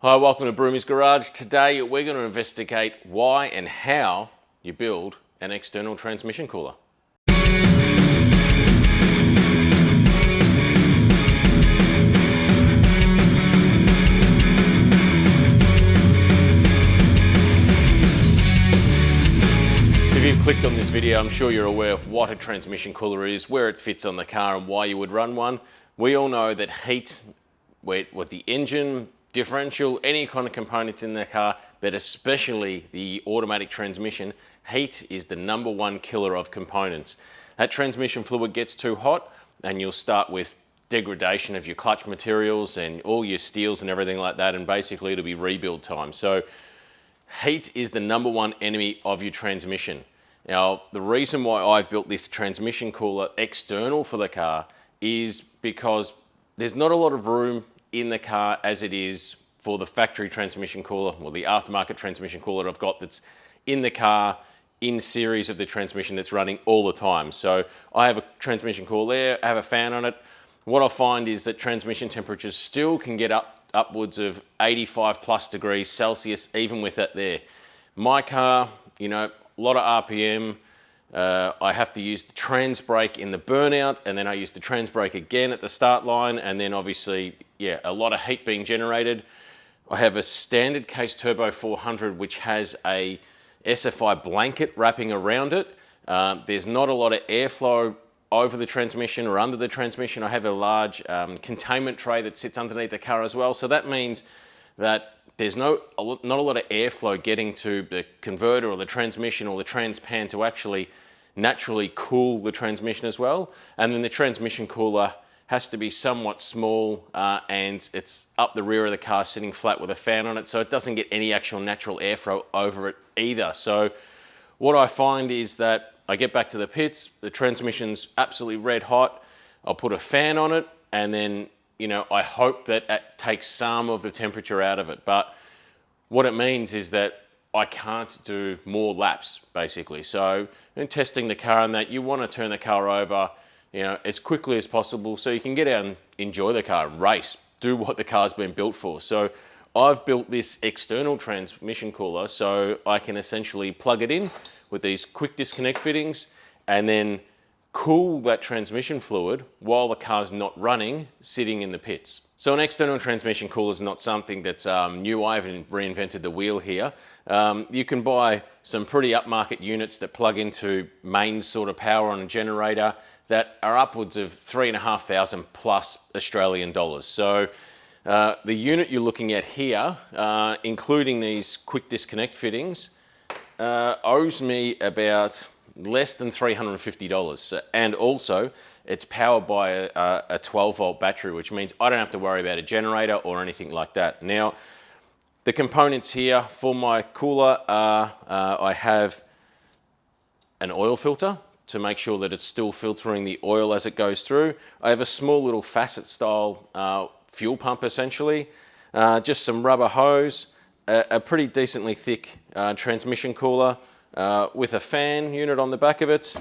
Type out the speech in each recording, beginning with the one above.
Hi, welcome to Broomy's Garage. Today we're going to investigate why and how you build an external transmission cooler. If you've clicked on this video, I'm sure you're aware of what a transmission cooler is, where it fits on the car and why you would run one. We all know that heat, with the engine, differential, any kind of components in the car, but especially the automatic transmission, heat is the #1 killer of components. That transmission fluid gets too hot and you'll start with degradation of your clutch materials and all your steels and everything like that, and basically it'll be rebuild time. So heat is the #1 enemy of your transmission. Now, the reason why I've built this transmission cooler external for the car is because there's not a lot of room in the car as it is for the factory transmission cooler, or the aftermarket transmission cooler that I've got that's in the car in series of the transmission that's running all the time. So I have a transmission cooler there, I have a fan on it. What I find is that transmission temperatures still can get upwards of 85 plus degrees Celsius, even with that there. My car, you know, a lot of RPM. I have to use the trans brake in the burnout, and then I use the trans brake again at the start line, and then obviously, yeah, a lot of heat being generated. I have a standard case turbo 400, which has a SFI blanket wrapping around it. There's not a lot of airflow over the transmission or under the transmission. I have a large containment tray that sits underneath the car as well. So that means that there's not a lot of airflow getting to the converter or the transmission or the transpan to actually naturally cool the transmission as well. And then the transmission cooler has to be somewhat small and it's up the rear of the car sitting flat with a fan on it, so it doesn't get any actual natural airflow over it either. So what I find is that I get back to the pits, the transmission's absolutely red hot, I'll put a fan on it, and then, you know, I hope that that takes some of the temperature out of it. But what it means is that I can't do more laps, basically. So in testing the car and that, you want to turn the car over, you know, as quickly as possible so you can get out and enjoy the car, race, do what the car's been built for. So I've built this external transmission cooler so I can essentially plug it in with these quick disconnect fittings and then cool that transmission fluid while the car's not running, sitting in the pits. So an external transmission cooler is not something that's new. I haven't reinvented the wheel here. You can buy some pretty upmarket units that plug into mains sort of power on a generator that are upwards of 3,500 plus Australian dollars. So the unit you're looking at here, including these quick disconnect fittings, owes me about less than $350. And also it's powered by a 12 volt battery, which means I don't have to worry about a generator or anything like that. Now, the components here for my cooler are, I have an oil filter to make sure that it's still filtering the oil as it goes through. I have a small little facet style fuel pump essentially, just some rubber hose, a pretty decently thick transmission cooler, with a fan unit on the back of it.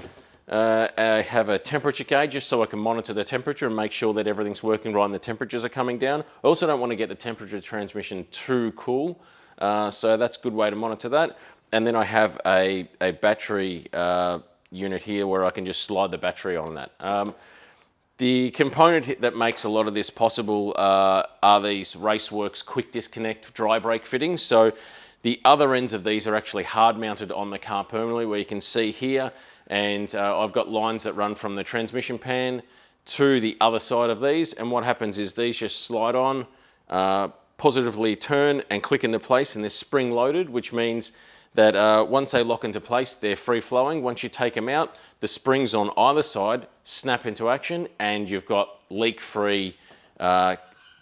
I have a temperature gauge just so I can monitor the temperature and make sure that everything's working right and the temperatures are coming down. I also don't want to get the temperature of the transmission too cool, so that's a good way to monitor that. And then I have a battery unit here where I can just slide the battery on that. The component that makes a lot of this possible are these Raceworks quick disconnect dry brake fittings. So the other ends of these are actually hard mounted on the car permanently, where you can see here, and I've got lines that run from the transmission pan to the other side of these, and what happens is these just slide on, positively turn and click into place, and they're spring loaded, which means that once they lock into place, they're free flowing. Once you take them out, the springs on either side snap into action and you've got leak-free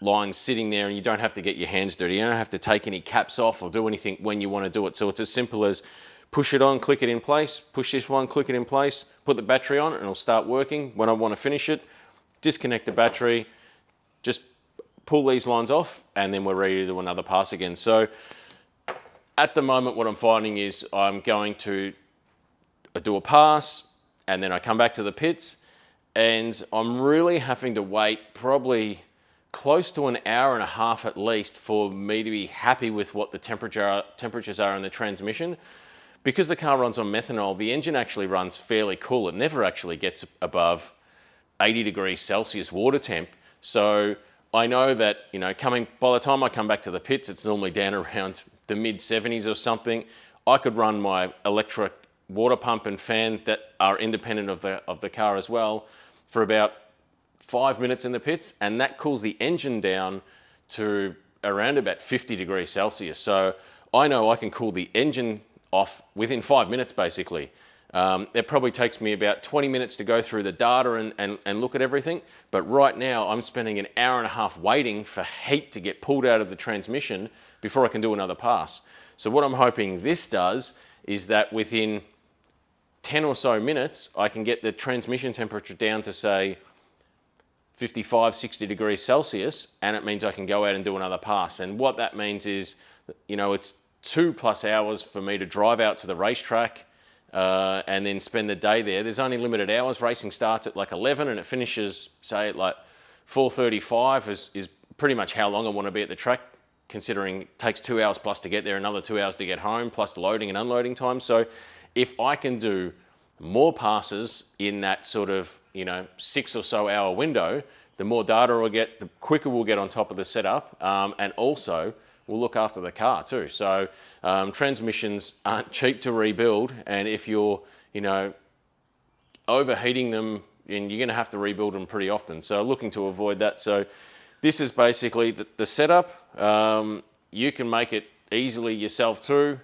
lines sitting there, and you don't have to get your hands dirty. You don't have to take any caps off or do anything when you want to do it. So it's as simple as push it on, click it in place, push this one, click it in place, put the battery on, and it'll start working. When I want to finish it, disconnect the battery, just pull these lines off, and then we're ready to do another pass again. So at the moment, what I'm finding is I'm going to do a pass, and then I come back to the pits, and I'm really having to wait probably close to an hour and a half at least for me to be happy with what the temperatures are in the transmission. Because the car runs on methanol, the engine actually runs fairly cool. It never actually gets above 80 degrees Celsius water temp. So I know that, by the time I come back to the pits, it's normally down around the mid 70s or something. I could run my electric water pump and fan that are independent of the car as well for about 5 minutes in the pits, and that cools the engine down to around about 50 degrees Celsius. So I know I can cool the engine off within 5 minutes basically. It probably takes me about 20 minutes to go through the data and look at everything, but right now I'm spending an hour and a half waiting for heat to get pulled out of the transmission before I can do another pass. So what I'm hoping this does is that within 10 or so minutes I can get the transmission temperature down to say 55, 60 degrees Celsius, and it means I can go out and do another pass. And what that means is, it's 2+ hours for me to drive out to the racetrack and then spend the day there. There's only limited hours. Racing starts at like 11 and it finishes, say, at like 4:35 is pretty much how long I want to be at the track, considering it takes 2 hours plus to get there, another 2 hours to get home, plus loading and unloading time. So if I can do more passes in that sort of 6 or so hour window, the more data I'll get, the quicker we'll get on top of the setup, and also we'll look after the car too. So transmissions aren't cheap to rebuild, and if you're overheating them, and you're going to have to rebuild them pretty often. So looking to avoid that. So this is basically the setup. You can make it easily yourself too.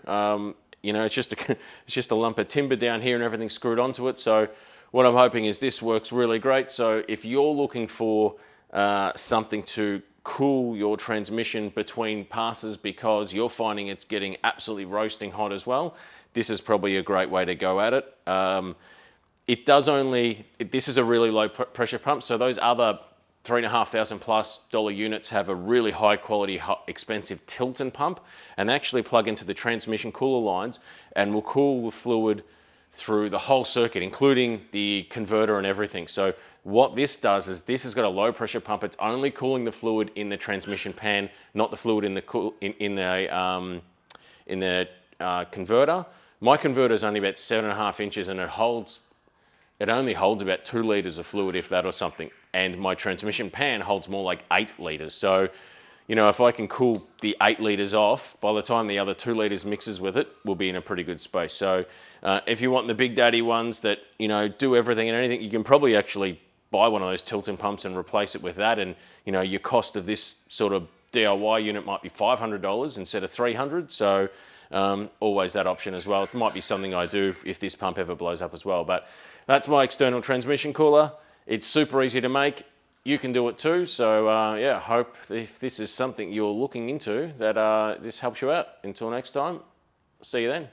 It's just a lump of timber down here and everything's screwed onto it. So what I'm hoping is this works really great. So if you're looking for something to cool your transmission between passes because you're finding it's getting absolutely roasting hot as well, this is probably a great way to go at it. This is a really low pressure pump. So those other $3,500+ units have a really high quality, expensive Tilton pump, and they actually plug into the transmission cooler lines and will cool the fluid through the whole circuit, including the converter and everything. So what this does is this has got a low pressure pump. It's only cooling the fluid in the transmission pan, not the fluid in the converter. My converter is only about 7.5 inches, and it only holds about 2 liters of fluid, if that or something. And my transmission pan holds more like 8 liters. So, if I can cool the 8 liters off, by the time the other 2 liters mixes with it, we'll be in a pretty good space. So if you want the big daddy ones that, do everything and anything, you can probably actually buy one of those Tilton pumps and replace it with that. And, your cost of this sort of DIY unit might be $500 instead of $300. So always that option as well. It might be something I do if this pump ever blows up as well. But that's my external transmission cooler. It's super easy to make. You can do it too. So yeah, hope if this is something you're looking into that this helps you out. Until next time, see you then.